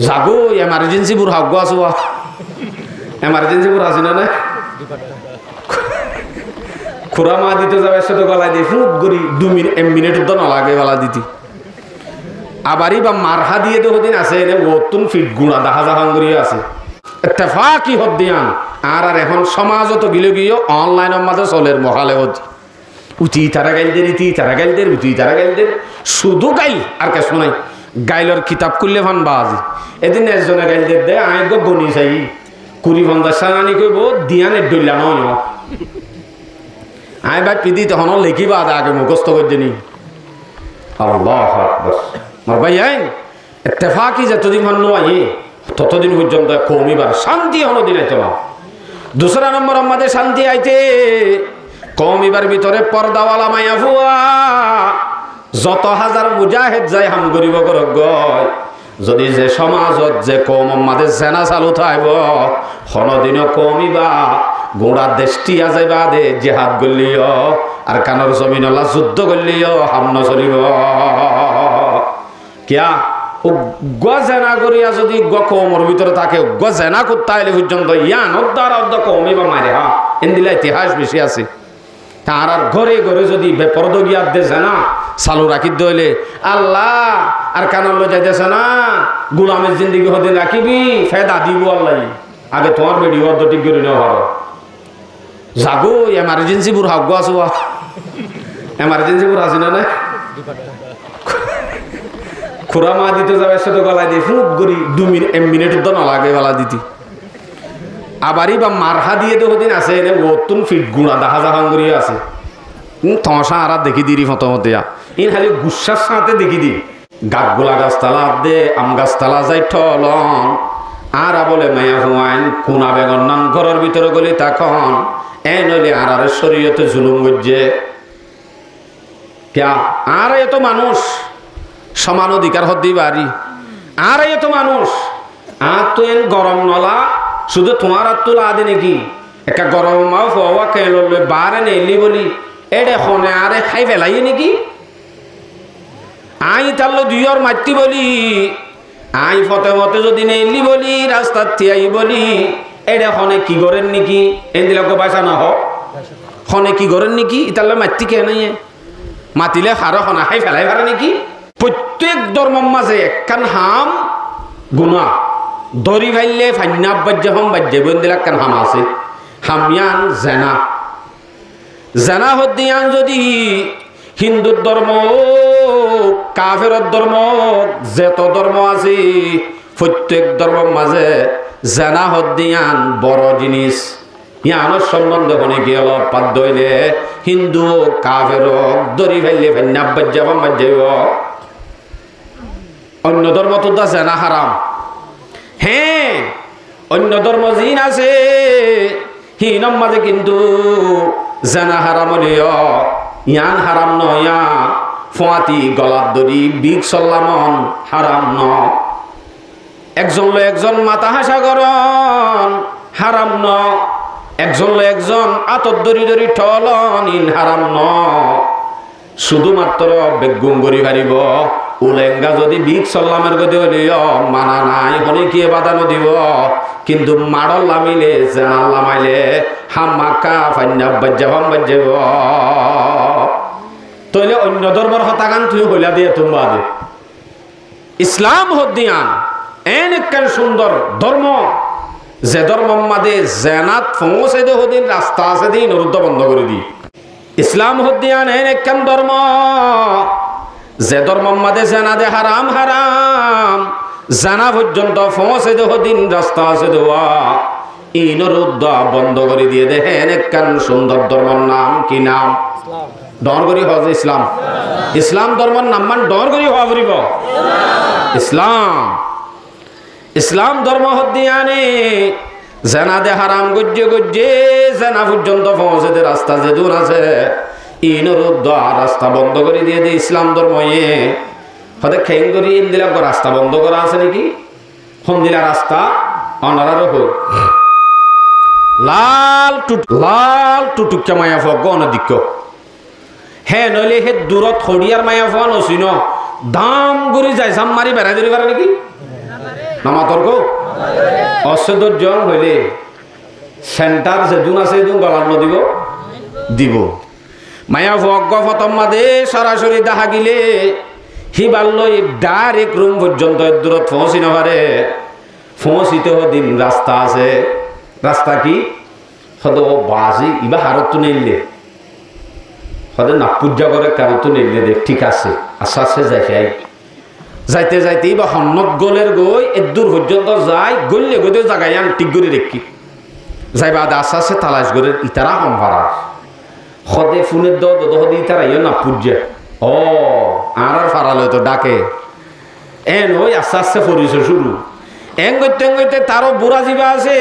জাগো emergency বুড় হাগ আছো emergency বুড় আছে না খুরা মা দিতে যাবে সাথে গলায় দিয়ে ফুট করি 2 মিনিট তো না লাগে গলা দিতে আবারই বা মারহা দিয়ে তো দিন আছে এনে ওতুন ফিট গুণা দেখা জাহান করিয়ে আছে ইত্তেফাকি হদ্দিয়ান আর এখন সমাজত গিলে গিয়ে অনলাইনের মাঝে চলের মহালে হচ্ছে উঠি তারা গাইলদের ইতি তারা গাইলদের উঠি তারা গাইলদের শুধু গাইল আর কে শোনাই গাইলর কিতাব করলে ফান বাজি এদিন একজনে গাইলদের দে আয় গো গনি চাই 20-50 সানানি কইব দিয়ানের ডইলা নয় আয় ভাই পিদি তখন লেখিবা আগে মুখস্থ করে নি আল্লাহ আকবার মার ভাই আইন ইত্তেফাকি যতদিন হন আই ততদিন পর্যন্ত কমিবার শান্তি হলো দিন আইতো না দুসরা নম্বর আমাদের শান্তি আইতে কমিবার ভিতরে পর্দাওয়ালা মায়া ফুয়া যত হাজার মুজাহিদ যায় হাম গরিব গয় যদি যে সমাজত যে কম আমাদের সেনা চালু থাকব হনদিনও কমিবা গোড়া দেশটিয়া যাইবা দে জেহাদ গলিও আর কানর জমিনলা যুদ্ধ গলিও হামন চলিব কিয়া জেনা করিয়া যদি কমর ভিতরে থাকে জেনা করতে হলে পর্যন্ত ইয়ান দ্বারা কমিবা মারে হা এন্দিলা ইতিহাস বেশি আছে তার আর ঘরে ঘরে যদি বেপরদ গিয়ার দেছে না চালু রাখি দইলে আল্লাহ আর কানল যাইতেছে না গুলামের জিন্দিগি হদিন রাখিবি ফেদা দিব আল্লাহ আগে তোমার বেড়ি অর্ধ ঠিক করে নেওয়া ভালো জাগো এমার্জেন্সি বুড় হাগ আছো এমার্জেন্সি বুড় আছে না খুরা মা দিতে যাবে সাথে গলায় দিয়ে ফুট করি 2 মিনিট তো না লাগে গলা দিতে আবারই বা মারহা দিয়ে তো দিন আছে এনে ওতুন ফিট গুণা দেখা জাহান করিয়ে আছে তসা আর দেখি দিরি ফতমতে ইন খালি গুসার সাথে দেখি দি গাছগুলা গাছতলা দে আম গাছতলা যাই ঠলন আর বলে মায়া হুয়াইন কোনা বেগন নাম ঘরের ভিতরে গলি তখন এ নইলে আর শরীয়তে জুলুম গজ্জে ক্যা আর এত মানুষ সমান অধিকার হদ্দি বাড়ি আর এত মানুষ আর তো এন গরম নলা শুধু তোমার আর তোলা আদে নাকি একটা গরম মাও ফোয়া খেয়ে বারে নেলি বলি এডে খনে আরে খাই ফেলাই নাকি আই তারলো দুইয়র মাতি বলি আই ফতে মতে যদি নেলি বলি রাস্তার থিয়াই বলি এডে খনে কি করেন নাকি এদিলাক পয়সা না হনে কি করেন নাকি ইতারলে মাতি কে নাই মাতিলে হার খনা খাই ফেলাই পারে নাকি প্রত্যেক ধর্মের মাঝে একখান হাম গুণা দরি ভাইলে ফান্যাব বাজ্য হম বাজ্য বন্দিলাক কান হাম আছে হামিয়ান জেনা জেনা হদ্দিয়ান যদি হিন্দুর ধর্ম কাফেরর ধর্ম যেত ধর্ম আছে প্রত্যেক ধর্মের মাঝে জেনা হদ্দিয়ান বড় জিনিস ইয়ানোর সম্বন্ধ হনে গিয়ে পাদ্য হইলে হিন্দু কাফের দরি ভাইলে ফান্যাব বাজ্য হম বাজ্য অন্য ধর্ম তো দা জেনা হারাম হ্যাঁ অন্য ধর্ম জিন আছে হিনম মাঝে কিন্তু জানা হারাম ইয়ান হারাম নয়া ফোয়াতি গলার দড়ি বিগ সল্লামন হারাম ন একজন মাথা হাসা করন হারাম ন একজন আতর দড়ি দড়ি ঠলন ইন হারাম ন শুধুমাত্র বেগুম গড়ি পারিব উলেঙ্গা যদি বিগ সল্লামের গতি হলিও মানা নাই হলে কি বাদানো দিব কিন্তু মাড়ল লামিলে জেনাল লামাইলে হামাকা ফান্যাব বাজ্যা ভাম বাজ্যাব তইলে অন্য ধর্মের হতাগান তুই হইলা দিয়ে তুমবা দে ইসলাম হদ্দিয়ান এন একখান সুন্দর ধর্ম যে ধর্ম মাদে জেনাত পৌঁছে দে হদিন রাস্তা আছে দিন রুদ্ধ বন্ধ করে দি ইসলাম হদ্দিয়ান এন একখান ধর্ম যে ধর্মের মাঝে জানা দে হারাম হারাম জানা পর্যন্ত পৌঁছে দেহ দিন রাস্তা আছে দেওয়া ইনরুদ্ধ বন্ধ করে দিয়ে দেখেন একখান সুন্দর ধর্মের নাম কি নাম ডর করি হজ ইসলাম ইসলাম ধর্মের নাম মান ডর করি হওয়া পড়িব ইসলাম ইসলাম ধর্ম হদ্দিয়ানে জানা দে হারাম গজ্জে গজ্জে জানা পর্যন্ত পৌঁছে দে রাস্তা যে দূর আছে ইনরুদ্ধ রাস্তা বন্ধ করে দিয়ে দে ইসলাম ধর্ম হতে খেন করি ইন্দিলা রাস্তা বন্ধ করা আছে নাকি হন্দিলা রাস্তা অনারার হই লাল টুটুকা মায়া ফগ অনদিক্য হ্যাঁ নইলে হে দূরত হরিয়ার মায়া ফোয়া নছি ন দাম গুড়ি যায় জাম মারি বেড়াই ধরি পারে নাকি নামাতর্ক অসদর্জন হইলে সেন্টার যেদুন আছে এদুন গলার দিব দিব মায়া ভগ্য ফতম্মা দে সরাসরি দেখা গিলে হিবাল্লই ডাইরেক্ট রুম পর্যন্ত দূরত পৌঁছি না পারে পৌঁছিতে দিন রাস্তা আছে রাস্তা কি হদ বাজি ইবা হারত তো নেইলে হদে না পূজা করে কারো তো নেইলে দেখ ঠিক আছে আস্তে আস্তে যাই যাইতে যাইতে বা হন্নত গোলের গই এদূর পর্যন্ত যায় গললে গদে জায়গায় আন ঠিক করে রেখি যাইবা আস্তে আস্তে তালাশ করে ইতারা কম ভাড়া হদে ফোনের দে ইতারা ইয়ে না পূজা ও আর ফারালে তো ডাকে এন ওই আস্তে আস্তে পরিচয় শুরু এং গইতে তারও বুড়া জিবা আছে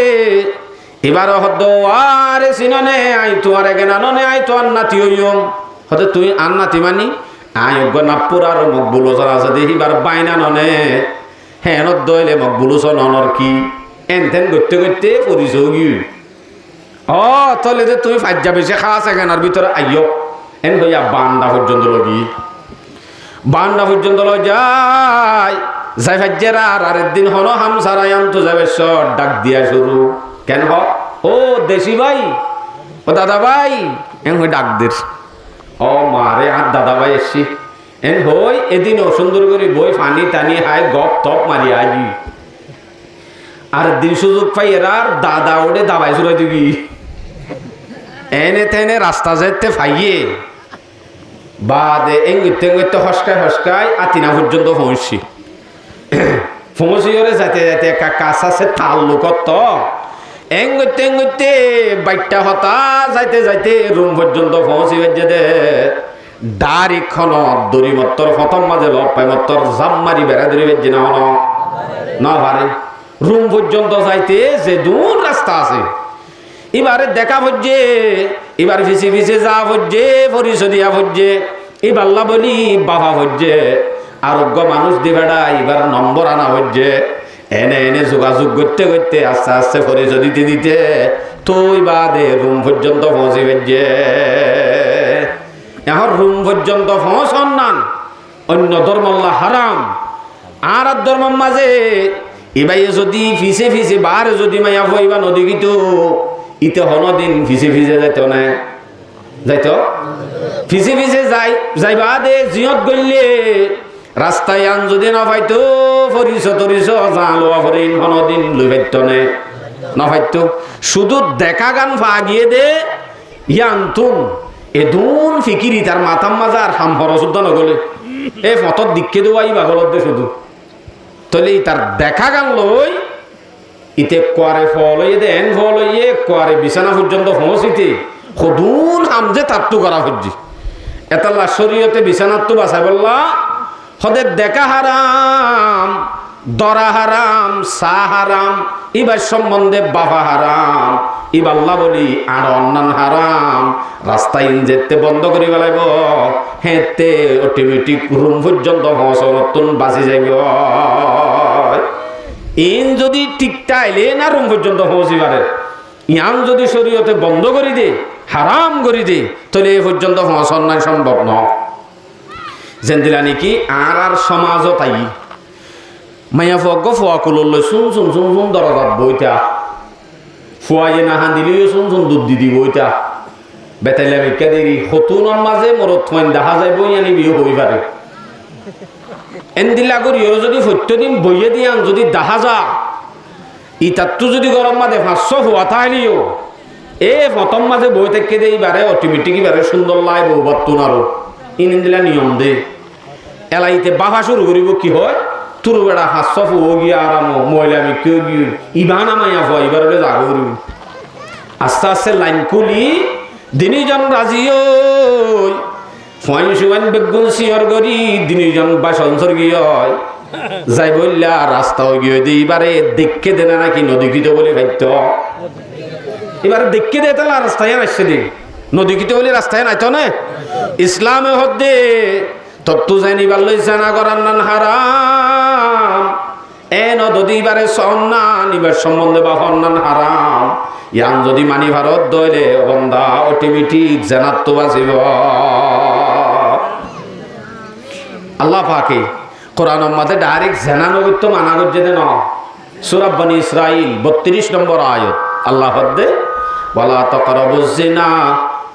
এবার হদ আরে সিননে আই তো আর এগেনাননে আই তো আর নাতি হইম হদে তুই আর নাতি মানি আই অজ্ঞ নাপুর আর মকবুলোচন আছে দেখিবার বাইনা ননে হেন দইলে মকবুলোচন অনর কি এন তেন গইতে পরিচয় গি ও তলে যে তুমি ফাজ্জা বেশি খাস এগেনার ভিতরে আইয় এন হইয়া বান্দা পর্যন্ত লগি বান্দা পর্যন্ত লই যায় যাই ফাজ্জেরা আর দিন হন হাম সারায়াম তো যাবে সর ডাক দিয়া শুরু কেন ও দেশি ভাই ও দাদা ভাই এন হই ডাক দের ও মারে আর দাদা ভাই এসছি এন হই এদিন ও সুন্দর করে বই পানি টানি হাই গপ টপ মারি আইবি আর দিন সুযোগ পাই এরা দাদা ওড়ে দাবাই শুরাই দিবি এনে তেনে রাস্তা যেতে ফাইয়ে বাদে এঙ্গিতে হসকায় আতিনা পর্যন্ত পৌঁছি পৌঁছি ওরে যাইতে যাইতে একটা কাছ আছে তাল লোকত তো এঙ্গিতে বাইকটা হতা যাইতে রুম পর্যন্ত পৌঁছি যেতে ডারিখন দড়ি মত্তর প্রথম মাঝে লপ পাই মত্তর জাম মারি বেড়া দড়ি বেজি না হন না পারে রুম পর্যন্ত যাইতে যে দূর রাস্তা আছে এবারে দেখা হচ্ছে এবার ফিসে যা হচ্ছে পরিচয় দিয়া হচ্ছে এবাল্লা বলি বাবা হচ্ছে আরোগ্য মানুষ দিবেড়া এবার নম্বর আনা হচ্ছে এনে যোগাযোগ করতে আস্তে আস্তে পরিচয় দিতে তুই বাদে রুম পর্যন্ত পৌঁছে হচ্ছে এখন রুম পর্যন্ত পৌঁছন নান অন্য ধর্মল্লা হারাম আর ধর্মের মাঝে এবার যদি ফিসে বার যদি মাইয়া হইবা নদী কিন্তু ইতে হনদিন ফিসে যাইতো না যাইতো ফিসে যাইবা দে জিয়ত গইলে রাস্তায় আন যদি না পাইতো ফরিস যা লোয়া ফরিন হনদিন লই পাইতো না পাইতো শুধু দেখা গান গিয়ে দে ইয়ান্তুম এদুন ফিকিরি তার মাথাম মাজার হাম হরশুদ্ধ নগলে এ ফতর দিককে দেওয়াই বাগলত দে শুধু তলে তার দেখা গান লই ইতে কোয়ারে ফল হইয়ে দেন ফল হইয়ে কোয়ারে বিছানা পর্যন্ত পৌঁছিতে সদুন হামজে তাত্তু করা হজ্জি এতাল্লা শরীয়তে বিছানাত্তু বাছাই বললা হদের দেখা হারাম দরা হারাম সা হারাম ইবার সম্বন্ধে বাবা হারাম ইবাল্লা বলি আর অন্যান্য হারাম রাস্তায় যেতে বন্ধ করি বেলাইব হেতে অটোমেটিক রুম পর্যন্ত হসরতুন বাঁচি যাইব ইন যদি ঠিকটা আইলে না রুম পর্যন্ত পৌঁছি পারে ইয়ান যদি শরীয়তে বন্ধ করি দে হারাম করি দে তাহলে এ পর্যন্ত পৌঁছন নাই সম্ভব ন যেন দিলা নাকি আর সমাজও তাই মাইয়া ফগ ফুয়া কুলল শুন দরজাত বইটা ফুয়াইয়ে না হান দিলেও শুন দুধ দিদি বইটা বেতাইলে ভিক্ষা দেরি হতুনের মাঝে মরত থইন দেখা যায় বই আনি বিয়ে হই পারে এনদিলা করিও যদি সত্যদিন বইয়ে দিয়ান যদি দেখা যা ইতারটো যদি গরম মাঝে 500 হওয়া থাকলেও এ প্রথম মাঝে বই থেকে দিয়ে বারে অটোমেটিক বারে সুন্দর লাই বউ বাতুন আরো ইনদিলা নিয়ম দে এলাইতে বাহা শুরু করিব কি হয় তোর বেড়া 500 হো গিয়া আরাম মহিলা আমি কেউ গিয়ে ইবান আমাইয়া হয় এবার জাগ করিব আস্তে আস্তে লাইন খুলি দিনজন রাজিও ফয়সুয়ান বেগুন সিয়র গরি দিনজন বাসন স্বর্গীয় যাই বললা রাস্তা গিয়ে দিই এবারে দেখে দেনা নাকি নদীকৃত বলে ভাইত এবারে দেখে দে তাহলে রাস্তায় আসছে দিন নদীকৃত বলে রাস্তায় নাইতো না ইসলামে হদ্দে তত্ত্ব জানিবার লইছে না করার নান হারাম এ নদী এবারে সন্নান এবার সম্বন্ধে বা সন্নান হারাম ইয়ান যদি মানি ভারত দইলে বন্ধা অটোমেটিক জানাত বাঁচিব আল্লাহ পাকে কোরআন মাঝে ডাইরেক্ট জেনা নবীত্ব মানা করছে ন সূরা বনী ইসরাইল 32 নম্বর আয়াত আল্লাহ বলে ওয়ালা তাকরাবুজ জিনা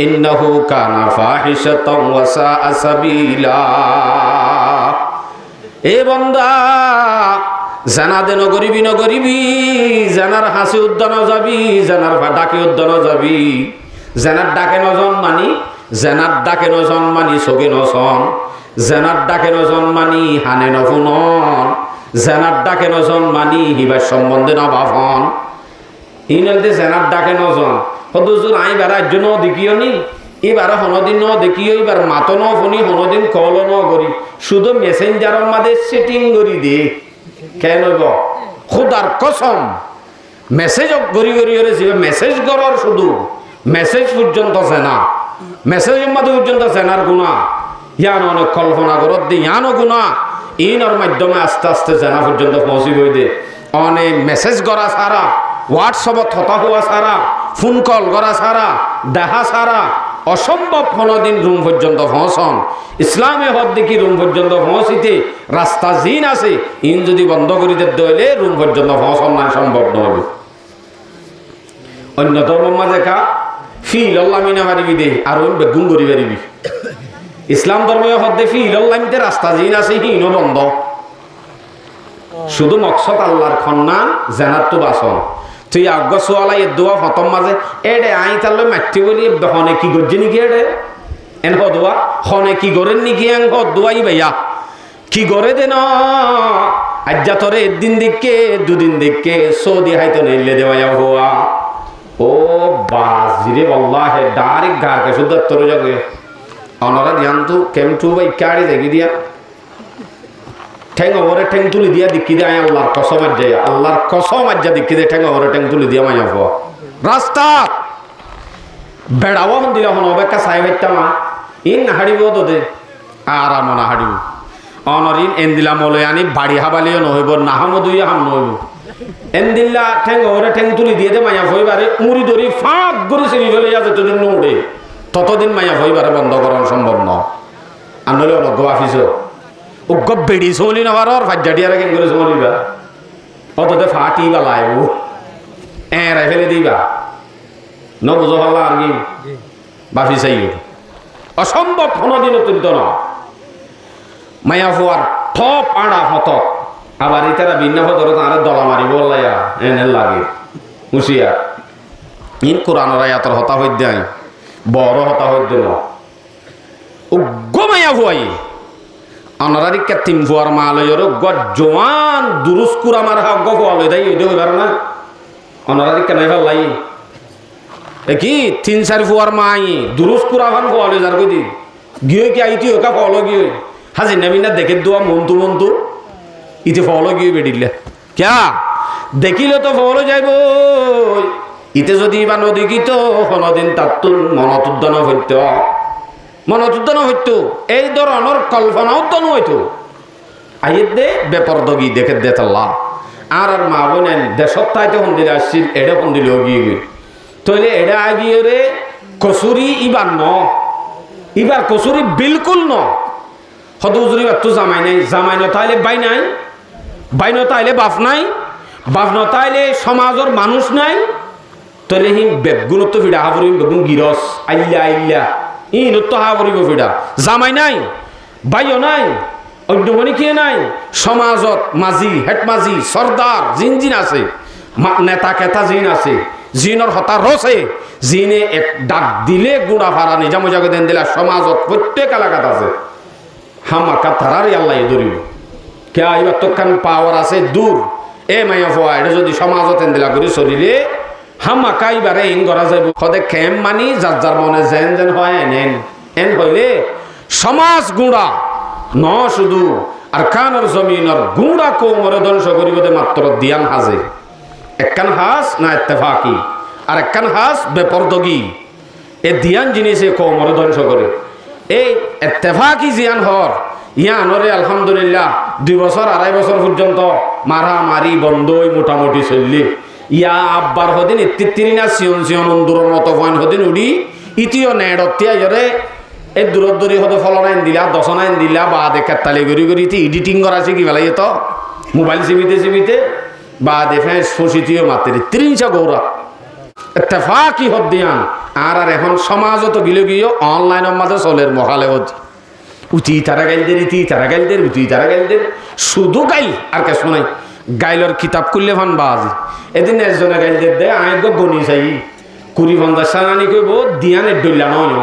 ইন্নাহু কানা ফাহিশাতাও ওয়া সাআ সাবিলা। এ বান্দা জানা দে নগরিবি জানার হাসি উদ্যান যাবি, জানার ডাকে উদ্যান যাবি। জানার ডাকে নজন মানি, জানার ডাকে নজন মানি সগে নসন, জানার ডাকে নজন মানি হানে নফুনন, জানার ডাকে নজন মানি হিবার সম্বন্ধে নবাভন। ইনলতে জানার ডাকে নজন হদুজুর আই বেড়ার জন্য দেখিও নি, এবার হনদিন ন দেখিও, এবার মাতো ন ফোনি হনদিন কল ন করি, শুধু মেসেঞ্জারের মাঝে সেটিং করি দে কেন খুদার কসম মেসেজ গড়ি মেসেজ করার শুধু মেসেজ পর্যন্ত চেনা, মেসেজের মাধ্যমে পর্যন্ত চেনার গুণা ইয়ান অনেক কল্পনা করত দি ইয়ানো গুণা ইনর মাধ্যমে আস্তে আস্তে চেনা পর্যন্ত পৌঁছি গই দে। অনেক মেসেজ করা ছাড়া, হোয়াটসঅ্যাপত হতা হওয়া ছাড়া, ফোন কল করা ছাড়া, দেখা ছাড়া অসম্ভব কোনোদিন রুম পর্যন্ত পৌঁছন। ইসলামে হদ দেখি রুম পর্যন্ত পৌঁছিতে রাস্তা জিন আছে, ইন যদি বন্ধ করে দিতে হইলে রুম পর্যন্ত পৌঁছন না সম্ভব নয়। অন্য ধর্মের মাঝে কা ফিল আল্লাহ মিনা মারিবি দে আর ওই বেগুন করি পারিবি। ইসলাম ধর্মে হদ দে ফিল আল্লাহতে রাস্তা জিন আছে হিনও বন্ধ, শুধু মকসদ আল্লাহর খন্নান জানার তো বাসন। তুই আজ্ঞ সোয়ালাই দোয়া ফতম মাঝে এডে আই তাহলে মাটি বলি হনে কি করছি নাকি এডে এন হদোয়া হনে কি করেন নাকি এন হদোয়াই ভাইয়া কি করে দেন আজ্জা তোরে একদিন দিকে দুদিন দিকে সৌদি হাইতো নিলে দেওয়া হওয়া ও বাজিরে বল্লাহে ডাইরেক্ট গারকে শুদ্ধ তোর যাবে অনরা ধ্যান তু কেম টু ভাই কাড়ি দেখি দিয়া ঠেং ওরে ঠেং তুলি দিয়া দিকি দিয়ে আল্লাহর কসম আজ্জাই আল্লাহর কসম আজ্জা দিকি দিয়ে ঠেং ওরে ঠেং তুলি দিয়া মাইয়া হওয়া রাস্তা বেড়াও হন দিলা হন অবেকা সাই ভাইটা মা ইন না হাড়িব তোদের আর না হাড়িব অনরিন এন দিলা মলে আনি বাড়ি হাবালিও নহইব না হামদুইয়া হাম নহইব এন দিল্লা ঠেং ওরে ঠেং তুলি দিয়ে দে মাইয়া হইবারে মুড়ি ধরি ফাঁক করে সিঁড়ি ফেলে যাচ্ছে তোদের নৌড়ে ততদিন মাইয়া হইবারে বন্ধ করানো সম্ভব ন আনলে অনজ্ঞ আফিস উগ্র বেড়ি চলি নাবার ফাজ্জাটিয়ারা কেন করে চলিবা অততে ফাটি বা লাইব এরাই ফেলে দিবা ন বুঝো হল্লা আর কি বাফি চাই অসম্ভব কোনোদিন অতিরিক্ত ন মায়া ফুয়ার ঠপ আড়া ফত আবার ইতারা ভিন্ন ফতর তাঁর দলা মারি বললাইয়া এনে লাগে হুঁশিয়ার ইন কোরআনের আয়াতের হতা হইতে আই বড় হতা হইতে ন উগ্র মায়া ফুয়াই অনারারি কেতিম ফুয়ার মালয়র জোয়ান দুরুস কুরা মার হাগ ফুয়াল দেয় ওই হইবার না অনারারি কেন ফেললাই কি 3-4 ফুয়ার মাই দুরুস কুরা ভান ফুয়াল যার কই দি গিয়ে কি আইতি ওকা ফল গিয়ে হাজি নামিনা দেখে দোয়া মন্তু ইতে ফল গিয়ে বেডিলে ক্যা দেখিলে তো ফল যাইব ইতে যদি বা নদীকিত কোনদিন তাত্তুন মনতুদ্দান হইতো এই ধরনের কল্পনা উদ্যান হইতো আইয়ের দে বেপরদগি দেখে দে তাল্লাহ আর মা বোনেন দেশত তাইতে হন্দিলে আসছিল এডে হন্দিলে গিয়ে তইলে এডে আগিয়ে রে কসুরি ইবার ন ইবার কসুরি বিলকুল ন হদুজুরি তো জামাই নাই জামাই নতাইলে বাই নতাইলে বাপ নাই বাপ নতাইলে সমাজের মানুষ নাই তইলে হি বেগুণত্ব ফিডা হাবরিম বেগুন গিরস আইল্লা ইনত্ব হাবরিব ফিডা জামাই নাই বাইও নাই অধ্যমনি কে নাই সমাজত মাঝি হেড মাঝি সর্দার জিন আছে নেতা কেতা জিন আছে জিনর হতা রসে জিনে এক ডাক দিলে গুড়া ফারা নিজামুজাকে দেন দিলা সমাজত প্রত্যেক এলাকাত আছে হামাকা তারারই আল্লাহ ধরিব কে আইবার তোখান পাওয়ার আছে দূর এ মাইয়া ফোয়া এটা যদি সমাজত এন দিলা করে চলিলে হামাকা ইবারে ইন করা যাইব সদে খেম মানি যার যার মনে যেন হয় এন হইলে সমাজ গুড়া ন শুধু আর কানর জমিনর গুড়া কৌমরে ধ্বংস করিবতে মাত্র দিয়ান হাজে একখান হাস না ইত্তেফাকি আর একখান হাস বেপরদগি এ দিয়ান জিনিসে কৌমরে ধ্বংস করে এই ইত্তেফাকি জিয়ান হর ইয়ানরে আলহামদুলিল্লাহ 2 বছর 2.5 বছর পর্যন্ত মারামারি বন্ধই মোটামুটি চললি ইয়া আব্বার হদিন ইত্তিত্তিরি না সিয়ন অন্দুরের মতো পয়েন্ট হদিন উড়ি ইতিও নেড়তিয়া জরে এই দূরদূরি হতে ফলনাইন দিলা দশনাইন দিলা বা দেখে তালি গড়ি ইতি এডিটিং করা আছে কি বেলাই তো মোবাইল চিবিতে বাদে ফেঁস ফসিতীয় মাতেরি তিরিঞ্চা গৌরা এত্তেফাকি হদ্দিয়ান আর এখন সমাজত গিলে গিয়ে অনলাইনের মাঝে চলের মহালে হতি উতি তারা গাইলদের ইতি তারা গাইলদের উতি তারা গাইলদের শুধু গাইল আর কে শোনাই গাইলর কিতাব করলে ফান বাজি এদিন একজনে গাইলদের দে আয় গনি চাই 20-50 সানানি কইব দিয়ানের ডইলা নয়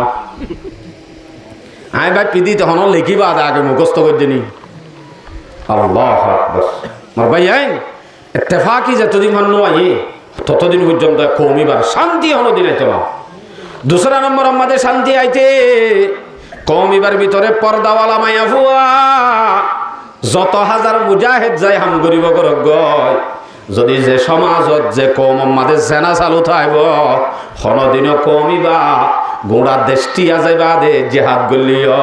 আয় ভাই পিদি তখন লেখিবা আগে মুখস্থ করে দিনি আল্লাহ আকবার মার ভাই আইন ইত্তেফাকি যতদিন মান নয় ততদিন পর্যন্ত কমিবার শান্তি হনো দিন আইতো না দুসরা নম্বর আমাদের শান্তি আইতে কমিবার ভিতরে পর্দাওয়ালা মায়া ফুয়া যত হাজার মুজাহিদ যায় হাম গরিব করক গয় যদি যে সমাজত যে কম আমাদের জেনা চালু থাকব হনদিনও কমিবা গোড়া দেশটিয়া যাইবা দে জেহাদ গলিও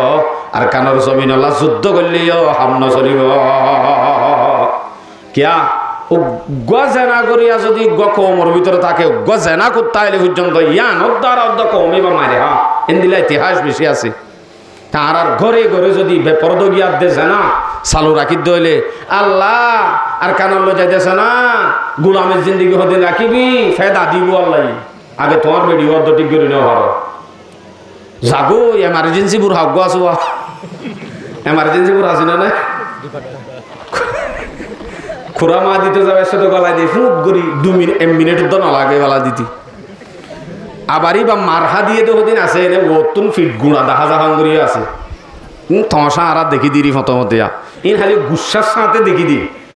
আর কানর জমিনলা যুদ্ধ গলিও হামন চলিব কিয়া জেনা করিয়া যদি কমর ভিতরে থাকে জেনা করতে হলে পর্যন্ত ইয়ান দ্বারা কমিবা মারে হা এন্দিলা ইতিহাস বেশি আছে তার আর ঘরে ঘরে যদি বেপরদ গিয়ার দেছে না চালু রাখি দইলে আল্লাহ আর কানল যাইতেছে না গুলামের জিন্দিগি হতে রাখিবি ফেদা দিব আল্লাহ আগে তোমার বেড়ি অর্ধ ঠিক করে নেওয়া ভালো জাগো এমার্জেন্সি বুড় হাগ্য আছো এমার্জেন্সি বুড় আছে না খুড়া মা দিতে যাবে সে তো গলায় দিয়ে ফুট করি 2 মিনিটের তো না লাগে গলা দিতে আবারই বা মারহা দিয়ে তো দিন আছে এনে ওতুন ফিট গুণা দেখা যাহান করিয়া আছে থসা আর দেখি দিরি ফতমতিয়া ইন খালি গুসার সাথে দেখি দি